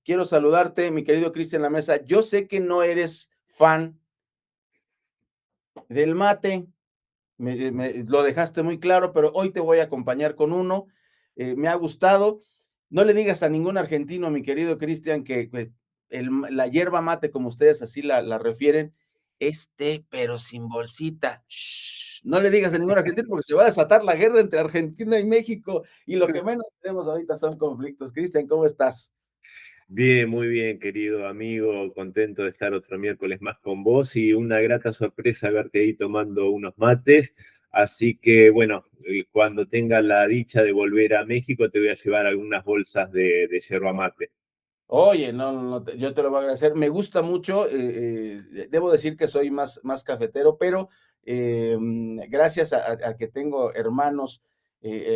Quiero saludarte, mi querido Cristian La Mesa. Yo sé que no eres fan del mate, lo dejaste muy claro, pero hoy te voy a acompañar con uno. Me ha gustado. No le digas a ningún argentino, mi querido Cristian, que la hierba mate, como ustedes así la refieren, es té, pero sin bolsita. Shh. No le digas a ningún argentino porque se va a desatar la guerra entre Argentina y México y lo que menos tenemos ahorita son conflictos. Cristian, ¿cómo estás? Bien, muy bien, querido amigo. Contento de estar otro miércoles más con vos y una grata sorpresa verte ahí tomando unos mates. Así que, bueno, cuando tenga la dicha de volver a México, te voy a llevar algunas bolsas de yerba mate. Oye, no, no, no, yo te lo voy a agradecer. Me gusta mucho, debo decir que soy más cafetero, pero gracias a que tengo hermanos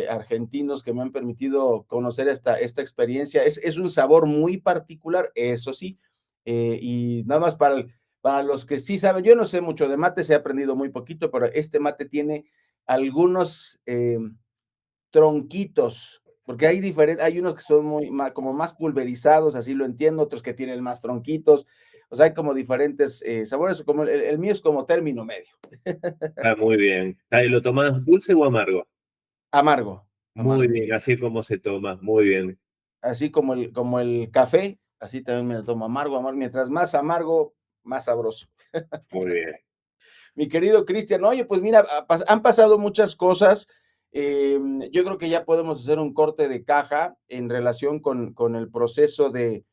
argentinos que me han permitido conocer esta experiencia. Es un sabor muy particular, eso sí, y nada más para los que sí saben, yo no sé mucho de mate, se ha aprendido muy poquito, pero este mate tiene algunos tronquitos, porque hay unos que son como más pulverizados, así lo entiendo, otros que tienen más tronquitos, o sea, hay como diferentes sabores, como el mío es como término medio, Está muy bien. ¿Lo tomás dulce o amargo? amargo, Muy amargo, bien, así como se toma, muy bien, así como el café, así también me lo tomo amargo, amargo, mientras más amargo, más sabroso. muy bien. Mi querido Cristian, oye, pues mira, han pasado muchas cosas. Yo creo que ya podemos hacer un corte de caja en relación con el proceso de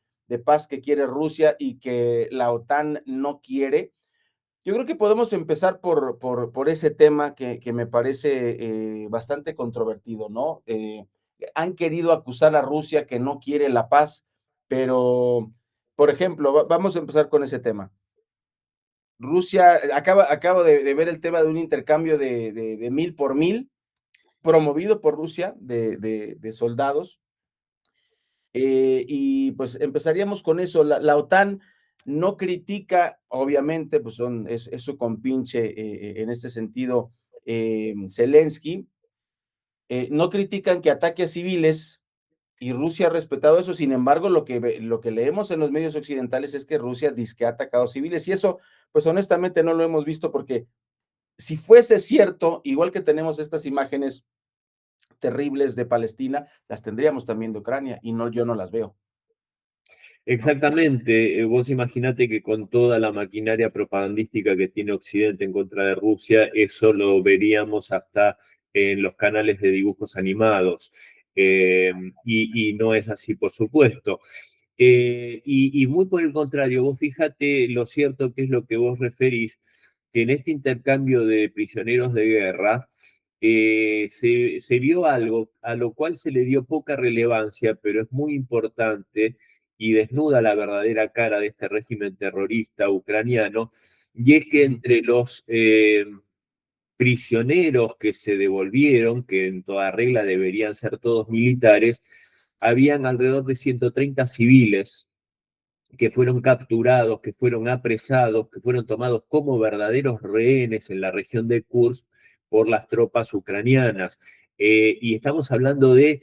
paz que quiere Rusia y que la OTAN no quiere. Yo creo que podemos empezar por ese tema que me parece bastante controvertido, ¿no? Han querido acusar a Rusia que no quiere la paz, pero, por ejemplo, vamos a empezar con ese tema. Rusia, acabo de ver el tema de un intercambio de 1000 por 1000, promovido por Rusia, de soldados. Y pues empezaríamos con eso. La OTAN no critica, obviamente, pues es su compinche en este sentido, Zelensky. No critican que ataque a civiles y Rusia ha respetado eso. Sin embargo, lo que leemos en los medios occidentales es que Rusia dice que ha atacado civiles y eso, pues honestamente no lo hemos visto porque si fuese cierto, igual que tenemos estas imágenes terribles de Palestina, las tendríamos también de Ucrania y no, yo no las veo, ¿no? Exactamente, vos imaginate que con toda la maquinaria propagandística que tiene Occidente en contra de Rusia, eso lo veríamos hasta en los canales de dibujos animados. Y no es así, por supuesto. Y muy por el contrario, vos fíjate lo cierto que es lo que vos referís, que en este intercambio de prisioneros de guerra se vio algo a lo cual se le dio poca relevancia, pero es muy importante y desnuda la verdadera cara de este régimen terrorista ucraniano, y es que entre los prisioneros que se devolvieron, que en toda regla deberían ser todos militares, habían alrededor de 130 civiles que fueron capturados, que fueron apresados, que fueron tomados como verdaderos rehenes en la región de Kursk por las tropas ucranianas. Y estamos hablando de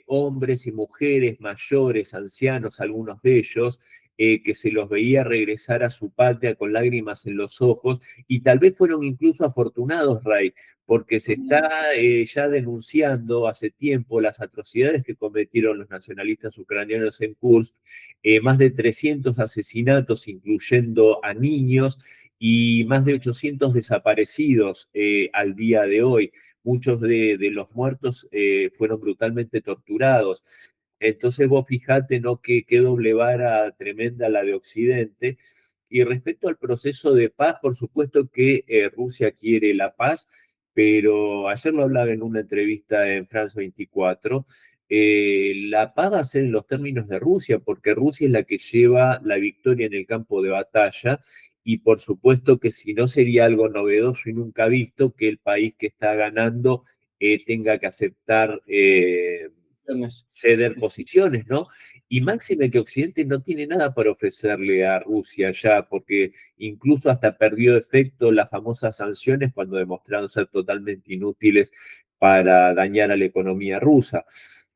hombres y mujeres mayores, ancianos, algunos de ellos, que se los veía regresar a su patria con lágrimas en los ojos, y tal vez fueron incluso afortunados, Ray, porque se está ya denunciando hace tiempo las atrocidades que cometieron los nacionalistas ucranianos en Kursk, más de 300 asesinatos, incluyendo a niños, y más de 800 desaparecidos al día de hoy. Muchos de los muertos fueron brutalmente torturados. Entonces vos fijate, ¿no? Qué doble vara tremenda la de Occidente. Y respecto al proceso de paz, por supuesto que Rusia quiere la paz, pero ayer lo hablaba en una entrevista en France 24, la paz va a ser en los términos de Rusia, porque Rusia es la que lleva la victoria en el campo de batalla, y por supuesto que si no sería algo novedoso y nunca visto que el país que está ganando tenga que aceptar ceder posiciones, ¿no? Y máxime que Occidente no tiene nada para ofrecerle a Rusia ya, porque incluso hasta perdió efecto las famosas sanciones cuando demostraron ser totalmente inútiles para dañar a la economía rusa.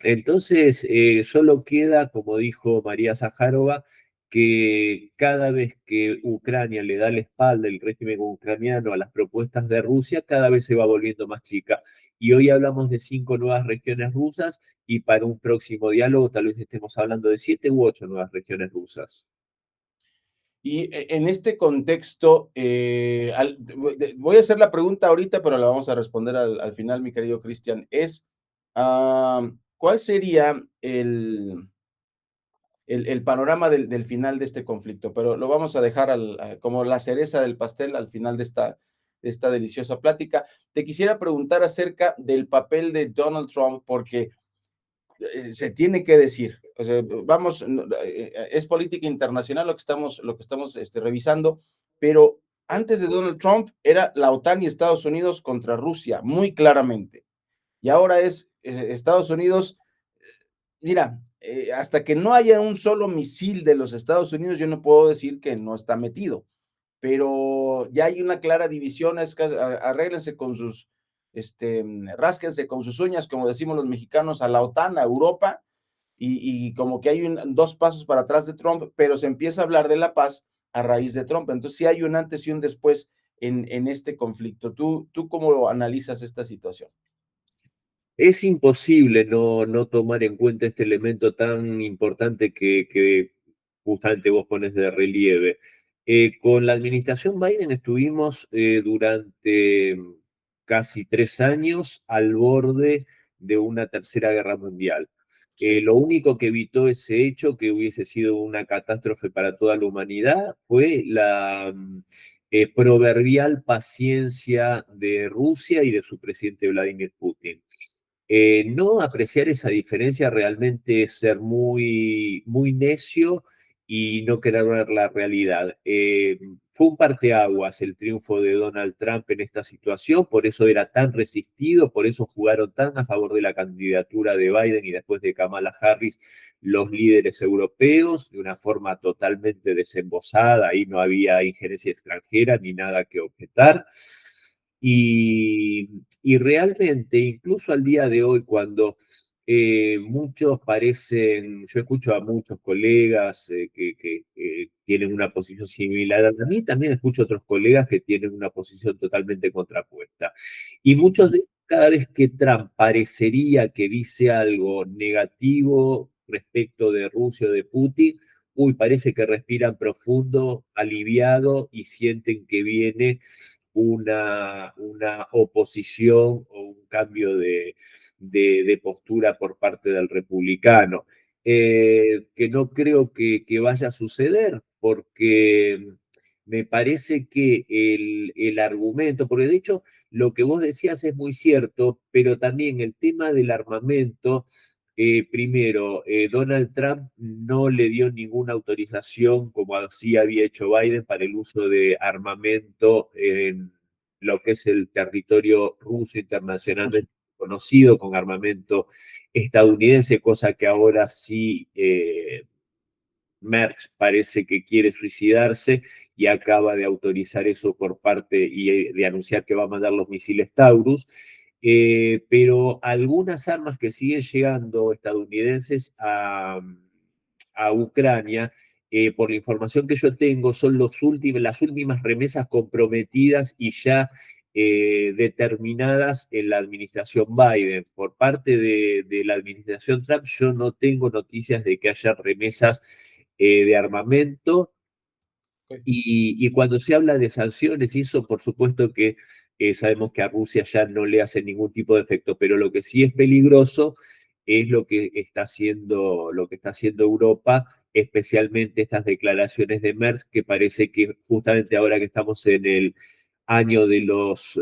Entonces, solo queda, como dijo María Zaharova, que cada vez que Ucrania le da la espalda, el régimen ucraniano, a las propuestas de Rusia, cada vez se va volviendo más chica. Y hoy hablamos de 5 nuevas regiones rusas y para un próximo diálogo tal vez estemos hablando de 7 u 8 nuevas regiones rusas. Y en este contexto, voy a hacer la pregunta ahorita, pero la vamos a responder al final, mi querido Cristian. ¿Cuál sería el panorama del final de este conflicto? Pero lo vamos a dejar como la cereza del pastel al final de esta deliciosa plática. Te quisiera preguntar acerca del papel de Donald Trump, porque se tiene que decir, o sea, vamos, es política internacional lo que estamos revisando, pero antes de Donald Trump era la OTAN y Estados Unidos contra Rusia, muy claramente. Y ahora es Estados Unidos, mira, hasta que no haya un solo misil de los Estados Unidos, yo no puedo decir que no está metido, pero ya hay una clara división, arréglense con sus, rásquense con sus uñas, como decimos los mexicanos, a la OTAN, a Europa, y como que hay dos pasos para atrás de Trump, pero se empieza a hablar de la paz a raíz de Trump. Entonces sí hay un antes y un después en este conflicto. ¿Tú cómo analizas esta situación? Es imposible no tomar en cuenta este elemento tan importante que justamente vos pones de relieve. Con la administración Biden estuvimos durante casi 3 años al borde de una tercera guerra mundial. Sí, Lo único que evitó ese hecho, que hubiese sido una catástrofe para toda la humanidad, fue la proverbial paciencia de Rusia y de su presidente Vladimir Putin. No apreciar esa diferencia realmente es ser muy necio y no querer ver la realidad. Fue un parteaguas el triunfo de Donald Trump en esta situación, por eso era tan resistido, por eso jugaron tan a favor de la candidatura de Biden y después de Kamala Harris los líderes europeos de una forma totalmente desembosada, ahí no había injerencia extranjera ni nada que objetar. Y realmente, incluso al día de hoy, cuando muchos parecen, yo escucho a muchos colegas que tienen una posición similar a mí, también escucho a otros colegas que tienen una posición totalmente contrapuesta. Y muchos de cada vez que Trump parecería que dice algo negativo respecto de Rusia o de Putin, uy, parece que respiran profundo, aliviado y sienten que viene una oposición o un cambio de postura por parte del republicano, que no creo que vaya a suceder, porque me parece que el argumento, porque de hecho lo que vos decías es muy cierto, pero también el tema del armamento, primero, Donald Trump no le dio ninguna autorización, como así había hecho Biden, para el uso de armamento en lo que es el territorio ruso internacionalmente conocido, con armamento estadounidense, cosa que ahora sí Merckx parece que quiere suicidarse y acaba de autorizar eso por parte y de anunciar que va a mandar los misiles Taurus. Pero algunas armas que siguen llegando estadounidenses a Ucrania, por la información que yo tengo, son las últimas remesas comprometidas y ya determinadas en la administración Biden. Por parte de la administración Trump, yo no tengo noticias de que haya remesas de armamento. ok. Y cuando se habla de sanciones, eso por supuesto que sabemos que a Rusia ya no le hace ningún tipo de efecto, pero lo que sí es peligroso es lo que está haciendo Europa, especialmente estas declaraciones de Merz, que parece que justamente ahora que estamos en el año de los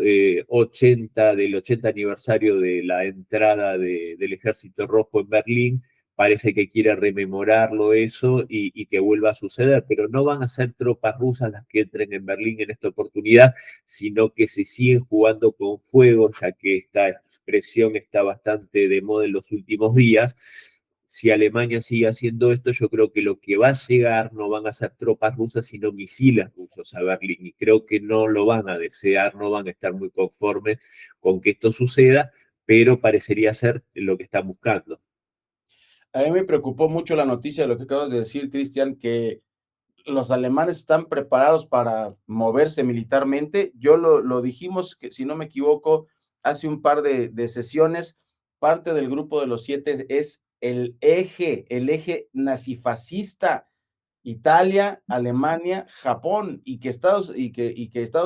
80, del 80 aniversario de la entrada del Ejército Rojo en Berlín, parece que quiere rememorarlo eso y que vuelva a suceder, pero no van a ser tropas rusas las que entren en Berlín en esta oportunidad, sino que se siguen jugando con fuego, ya que esta expresión está bastante de moda en los últimos días. Si Alemania sigue haciendo esto, yo creo que lo que va a llegar no van a ser tropas rusas, sino misiles rusos a Berlín. Y creo que no lo van a desear, no van a estar muy conformes con que esto suceda, pero parecería ser lo que están buscando. A mí me preocupó mucho la noticia de lo que acabas de decir, Cristian, que los alemanes están preparados para moverse militarmente. Yo lo dijimos, que si no me equivoco, hace un par de sesiones, parte del grupo de los 7 es el eje nazifascista, Italia, Alemania, Japón, y que Estados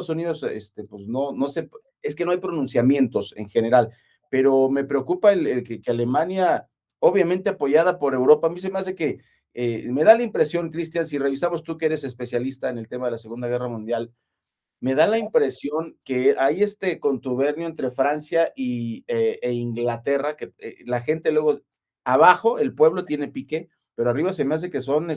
Unidos, pues no sé, es que no hay pronunciamientos en general, pero me preocupa que Alemania, obviamente apoyada por Europa, a mí se me hace que, me da la impresión, Cristian, si revisamos tú que eres especialista en el tema de la Segunda Guerra Mundial, me da la impresión que hay este contubernio entre Francia e Inglaterra, que la gente luego, abajo el pueblo tiene pique, pero arriba se me hace que son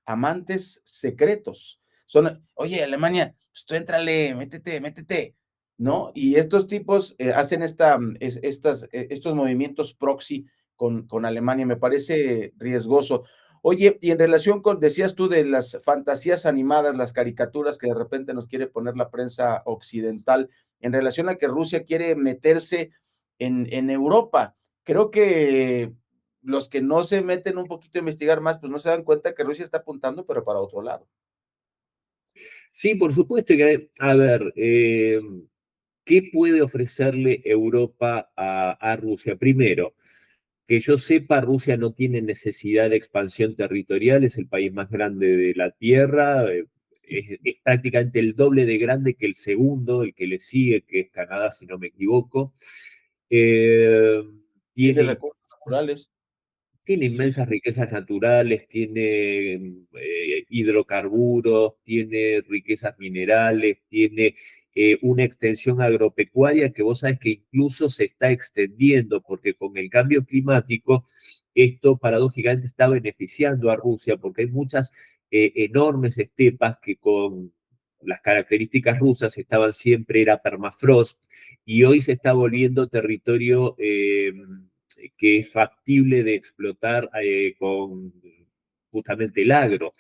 amantes secretos. Son, oye, Alemania, pues tú éntrale, métete, métete, ¿no? Y estos tipos hacen estos movimientos proxy con Alemania, me parece riesgoso. Oye, y en relación con, decías tú de las fantasías animadas, las caricaturas que de repente nos quiere poner la prensa occidental, en relación a que Rusia quiere meterse en Europa. Creo que los que no se meten un poquito a investigar más, pues no se dan cuenta que Rusia está apuntando, pero para otro lado. Sí, por supuesto que, a ver, ¿qué puede ofrecerle Europa a Rusia? Primero, que yo sepa, Rusia no tiene necesidad de expansión territorial, es el país más grande de la Tierra, es prácticamente el doble de grande que el segundo, el que le sigue, que es Canadá, si no me equivoco. Eh, Tiene tiene recursos naturales. tiene Sí, sí. inmensas riquezas naturales, tiene hidrocarburos, tiene riquezas minerales, tiene una extensión agropecuaria que vos sabés que incluso se está extendiendo, porque con el cambio climático esto paradójicamente está beneficiando a Rusia, porque hay muchas enormes estepas que con las características rusas estaban siempre, era permafrost, y hoy se está volviendo territorio que es factible de explotar con justamente el agro.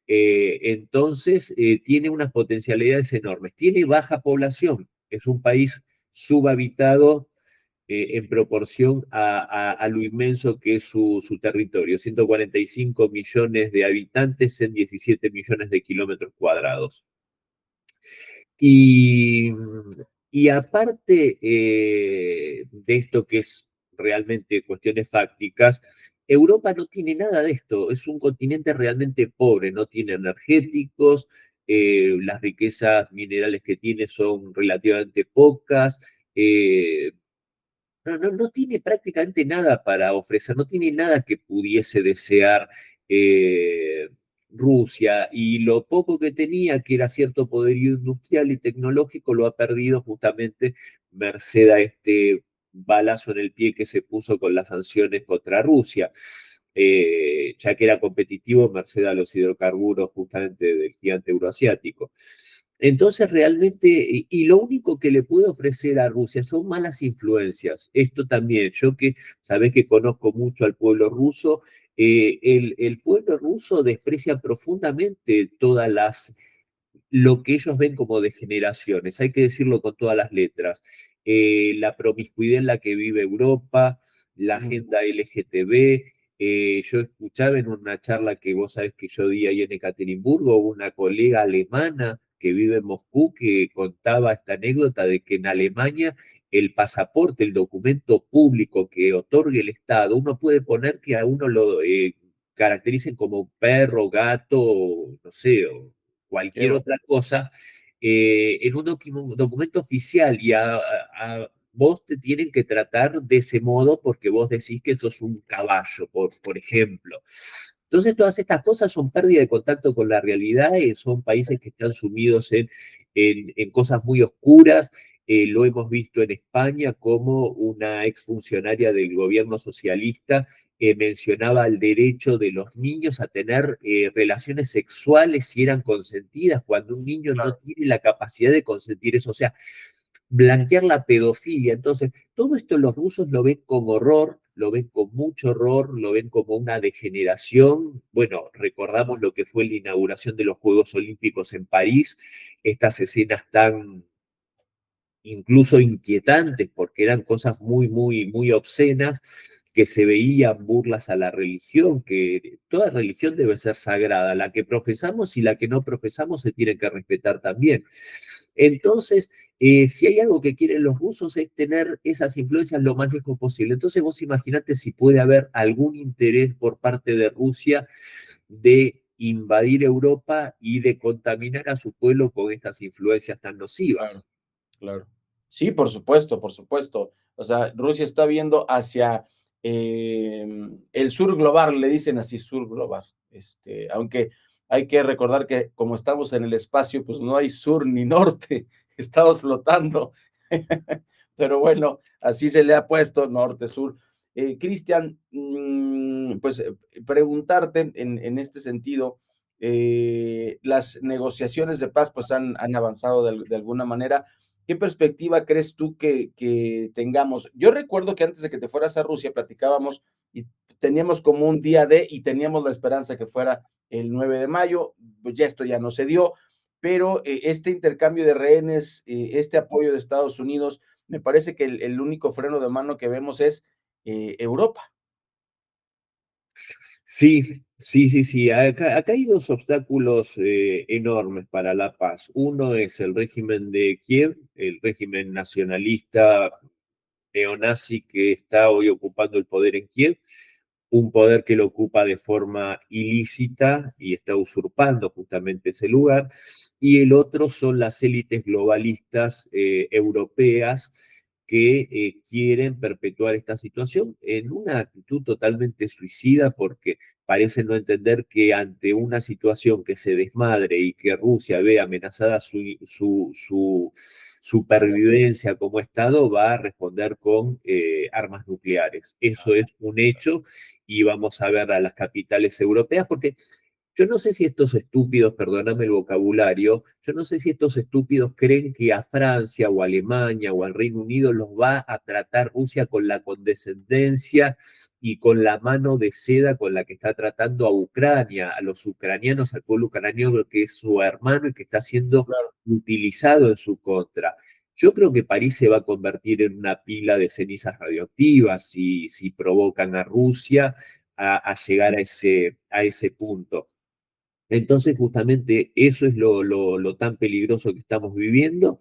Entonces, tiene unas potencialidades enormes. Tiene baja población, es un país subhabitado en proporción a lo inmenso que es su territorio, 145 millones de habitantes en 17 millones de kilómetros cuadrados. Y, y aparte de esto que es realmente cuestiones fácticas, Europa no tiene nada de esto, es un continente realmente pobre, no tiene energéticos, las riquezas minerales que tiene son relativamente pocas, eh, no tiene prácticamente nada para ofrecer, no tiene nada que pudiese desear eh, Rusia, y lo poco que tenía, que era cierto poderío industrial y tecnológico, lo ha perdido justamente merced a este balazo en el pie que se puso con las sanciones contra Rusia, ya que era competitivo merced a los hidrocarburos justamente del gigante euroasiático. Entonces, realmente, y lo único que le puede ofrecer a Rusia son malas influencias. Esto también, yo que sabés que conozco mucho al pueblo ruso, el pueblo ruso desprecia profundamente todas lo que ellos ven como degeneraciones, hay que decirlo con todas las letras. La promiscuidad en la que vive Europa, la Ujú. agenda LGTB. Yo escuchaba en una charla que vos sabés que yo di ahí en Ekaterimburgo, una colega alemana que vive en Moscú que contaba esta anécdota de que en Alemania el pasaporte, el documento público que otorgue el Estado, uno puede poner que a uno lo caractericen como perro, gato, no sé, o Qué cualquier va. otra cosa, en un documento oficial, y a vos te tienen que tratar de ese modo porque vos decís que sos un caballo, por ejemplo. Entonces, todas estas cosas son pérdida de contacto con la realidad, son países que están sumidos en cosas muy oscuras. Lo hemos visto en España como una exfuncionaria del gobierno socialista mencionaba el derecho de los niños a tener relaciones sexuales si eran consentidas, cuando un niño no Claro. tiene la capacidad de consentir eso. O sea, blanquear la pedofilia. Entonces, todo esto los rusos lo ven con horror, lo ven con mucho horror, lo ven como una degeneración. Bueno, recordamos lo que fue la inauguración de los Juegos Olímpicos en París, estas escenas tan incluso inquietantes porque eran cosas muy, muy, muy obscenas. que se veían burlas a la religión, que toda religión debe ser sagrada, la que profesamos y la que no profesamos se tiene que respetar también. Entonces, si hay algo que quieren los rusos es tener esas influencias lo más lejos posible. Entonces vos imaginate si puede haber algún interés por parte de Rusia de invadir Europa y de contaminar a su pueblo con estas influencias tan nocivas. Claro, claro. Sí, por supuesto, por supuesto. O sea, Rusia está viendo hacia el sur global, le dicen así, sur global. Aunque hay que recordar que como estamos en el espacio, pues no hay sur ni norte, estamos flotando. Pero bueno, así se le ha puesto norte, sur. Cristian, pues preguntarte en este sentido, las negociaciones de paz pues han avanzado de alguna manera. ¿Qué perspectiva crees tú que tengamos? Yo recuerdo que antes de que te fueras a Rusia platicábamos y teníamos como un día de y teníamos la esperanza que fuera el 9 de mayo, pues ya esto ya no se dio, pero este intercambio de rehenes, este apoyo de Estados Unidos, me parece que el único freno de mano que vemos es Europa. Sí, sí, sí, sí. Acá hay dos obstáculos enormes para la paz. Uno es el régimen de Kiev, el régimen nacionalista neonazi que está hoy ocupando el poder en Kiev, un poder que lo ocupa de forma ilícita y está usurpando justamente ese lugar, y el otro son las élites globalistas europeas que quieren perpetuar esta situación en una actitud totalmente suicida porque parecen no entender que ante una situación que se desmadre y que Rusia ve amenazada su supervivencia como Estado, va a responder con armas nucleares. Eso es un hecho y vamos a ver a las capitales europeas porque yo no sé si estos estúpidos, perdóname el vocabulario, yo no sé si estos estúpidos creen que a Francia o a Alemania o al Reino Unido los va a tratar Rusia con la condescendencia y con la mano de seda con la que está tratando a Ucrania, a los ucranianos, al pueblo ucraniano que es su hermano y que está siendo Claro. utilizado en su contra. Yo creo que París se va a convertir en una pila de cenizas radioactivas si provocan a Rusia a llegar a ese punto. Entonces, justamente eso es lo tan peligroso que estamos viviendo,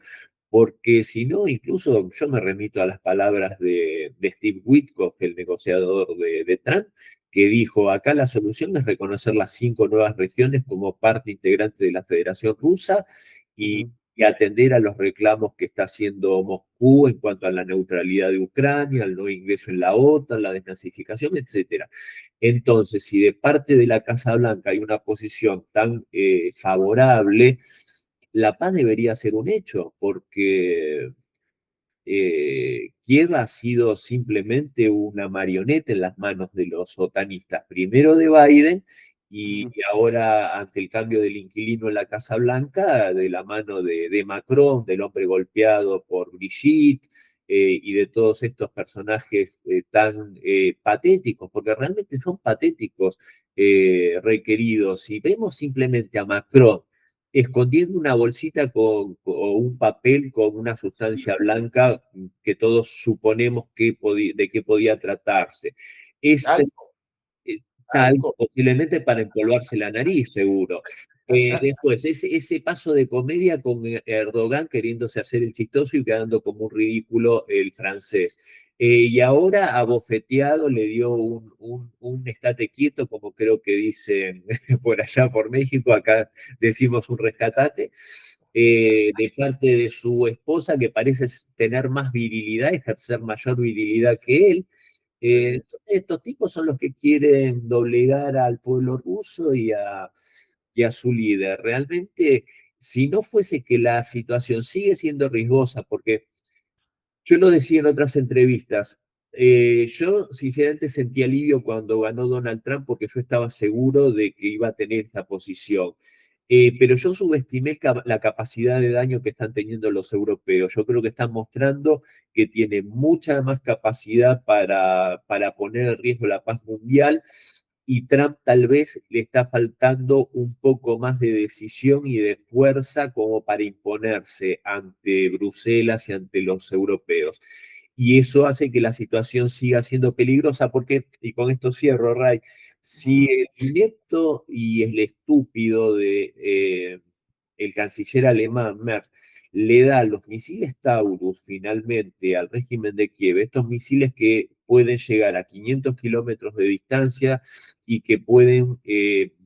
porque si no, incluso yo me remito a las palabras de Steve Witkoff, el negociador de Trump, que dijo, acá la solución es reconocer las 5 nuevas regiones como parte integrante de la Federación Rusa y, Ujú. y atender a los reclamos que está haciendo Moscú en cuanto a la neutralidad de Ucrania, el no ingreso en la OTAN, la desnazificación, etcétera. Entonces, si de parte de la Casa Blanca hay una posición tan favorable, la paz debería ser un hecho, porque Kiev ha sido simplemente una marioneta en las manos de los otanistas, primero de Biden y Ujú. ahora ante el cambio del inquilino en la Casa Blanca, de la mano de Macron, del hombre golpeado por Brigitte. Y de todos estos personajes tan patéticos, porque realmente son patéticos, requeridos. Si vemos simplemente a Macron escondiendo una bolsita o un papel con una sustancia blanca que todos suponemos de qué podía tratarse. Es Algo, tal, algo. posiblemente para empolvarse la nariz, seguro. Después, ese paso de comedia con Erdogan queriéndose hacer el chistoso y quedando como un ridículo el francés. Y ahora abofeteado le dio un estate quieto, como creo que dicen por allá por México, acá decimos un rescatate, de parte de su esposa que parece tener más virilidad, ejercer mayor virilidad que él. Sí. Estos tipos son los que quieren doblegar al pueblo ruso y a su líder. Realmente, si no fuese que la situación sigue siendo riesgosa, porque yo lo decía en otras entrevistas, yo sinceramente sentí alivio cuando ganó Donald Trump porque yo estaba seguro de que iba a tener esta posición. Pero yo subestimé la capacidad de daño que están teniendo los europeos. Yo creo que están mostrando que tienen mucha más capacidad para poner en riesgo la paz mundial y Trump tal vez le está faltando un poco más de decisión y de fuerza como para imponerse ante Bruselas y ante los europeos. y eso hace que la situación siga siendo peligrosa porque, y con esto cierro, Ray, si el inepto y el estúpido de el canciller alemán Merz le da los misiles Taurus finalmente al régimen de Kiev, estos misiles que pueden llegar a 500 kilómetros de distancia y que pueden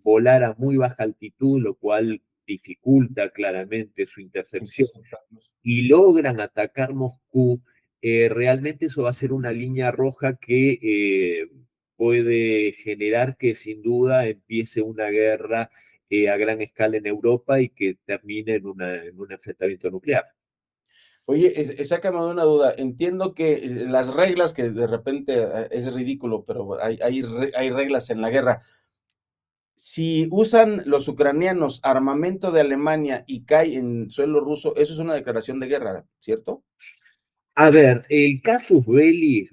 volar a muy baja altitud, lo cual dificulta claramente su intercepción, Interceptarlos. y logran atacar Moscú, realmente eso va a ser una línea roja que puede generar que sin duda empiece una guerra a gran escala en Europa y que termine en un enfrentamiento nuclear. Oye, sácame de una duda. Entiendo que las reglas, que de repente es ridículo, pero hay reglas en la guerra. Si usan los ucranianos armamento de Alemania y cae en suelo ruso, eso es una declaración de guerra, ¿cierto? A ver, el casus belli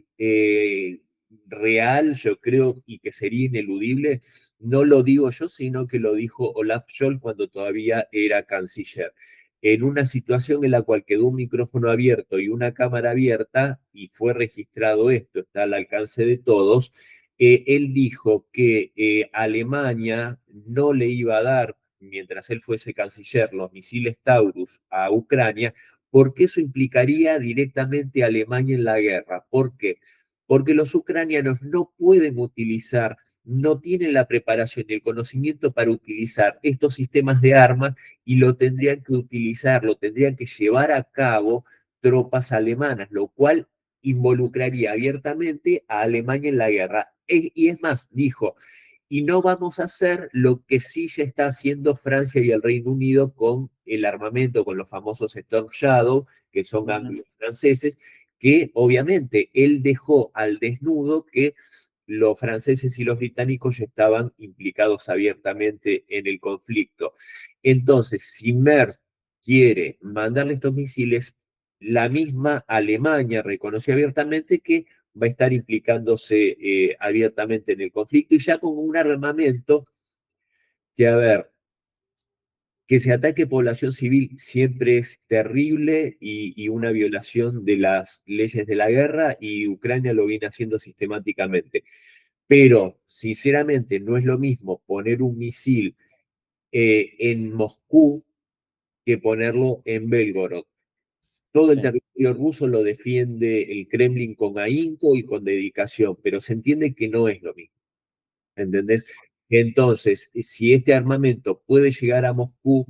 real, yo creo, y que sería ineludible, no lo digo yo, sino que lo dijo Olaf Scholz cuando todavía era canciller. En una situación en la cual quedó un micrófono abierto y una cámara abierta, y fue registrado esto, está al alcance de todos, él dijo que Alemania no le iba a dar, mientras él fuese canciller, los misiles Taurus a Ucrania, porque eso implicaría directamente a Alemania en la guerra. ¿Por qué? Porque los ucranianos no pueden utilizar, no tienen la preparación y el conocimiento para utilizar estos sistemas de armas, y lo tendrían que utilizar, lo tendrían que llevar a cabo tropas alemanas, lo cual involucraría abiertamente a Alemania en la guerra. Y es más, dijo, y no vamos a hacer lo que sí ya está haciendo Francia y el Reino Unido con el armamento, con los famosos Storm Shadow, que son Ujú. ganglios franceses, que obviamente él dejó al desnudo que los franceses y los británicos ya estaban implicados abiertamente en el conflicto. Entonces, si Merz quiere mandarle estos misiles, la misma Alemania reconoció abiertamente que va a estar implicándose abiertamente en el conflicto, y ya con un armamento que, a ver, que se ataque población civil siempre es terrible y una violación de las leyes de la guerra, y Ucrania lo viene haciendo sistemáticamente. Pero, sinceramente, no es lo mismo poner un misil en Moscú que ponerlo en Belgorod. Todo el Sí. territorio ruso lo defiende el Kremlin con ahínco y con dedicación, pero se entiende que no es lo mismo. ¿Entendés? Entonces, si este armamento puede llegar a Moscú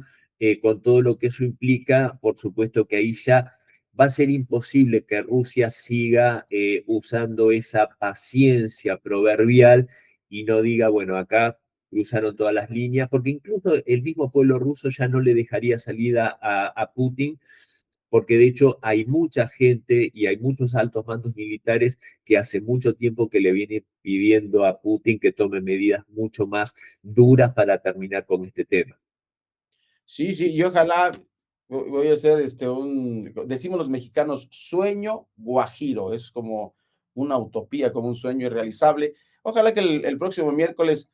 con todo lo que eso implica, por supuesto que ahí ya va a ser imposible que Rusia siga usando esa paciencia proverbial y no diga, bueno, acá cruzaron todas las líneas, porque incluso el mismo pueblo ruso ya no le dejaría salida a Putin, porque de hecho hay mucha gente y hay muchos altos mandos militares que hace mucho tiempo que le viene pidiendo a Putin que tome medidas mucho más duras para terminar con este tema. Sí, sí, y ojalá voy a hacer decimos los mexicanos, sueño guajiro, es como una utopía, como un sueño irrealizable. Ojalá que el próximo miércoles,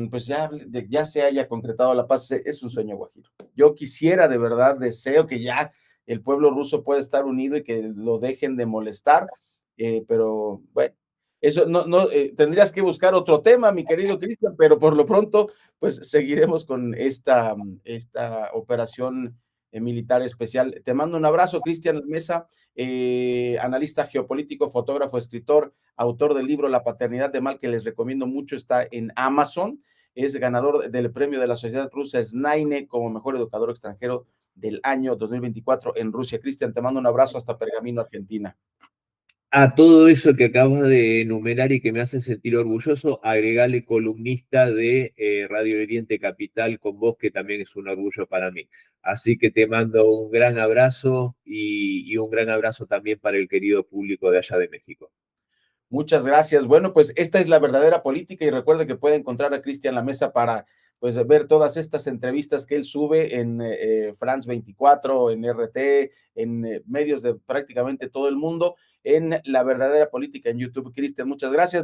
pues ya se haya concretado la paz, es un sueño guajiro. Yo quisiera, de verdad, deseo que ya el pueblo ruso pueda estar unido y que lo dejen de molestar, pero bueno, eso tendrías que buscar otro tema, mi querido Cristian, pero por lo pronto pues seguiremos con esta operación militar especial. Te mando un abrazo, Cristian Mesa, analista geopolítico, fotógrafo, escritor, autor del libro La paternidad de mal, que les recomiendo mucho, está en Amazon. Es ganador del premio de la Sociedad Rusa SNAINE como mejor educador extranjero del año 2024 en Rusia. Cristian, te mando un abrazo hasta Pergamino, Argentina. A todo eso que acabas de enumerar y que me hace sentir orgulloso, agregale columnista de Radio Oriente Capital con vos, que también es un orgullo para mí. Así que te mando un gran abrazo y un gran abrazo también para el querido público de allá de México. Muchas gracias. Bueno, pues esta es la verdadera política, y recuerde que puede encontrar a Cristian La Mesa para pues ver todas estas entrevistas que él sube en France 24, en RT, en medios de prácticamente todo el mundo, en La Verdadera Política en YouTube. Cristian, muchas gracias.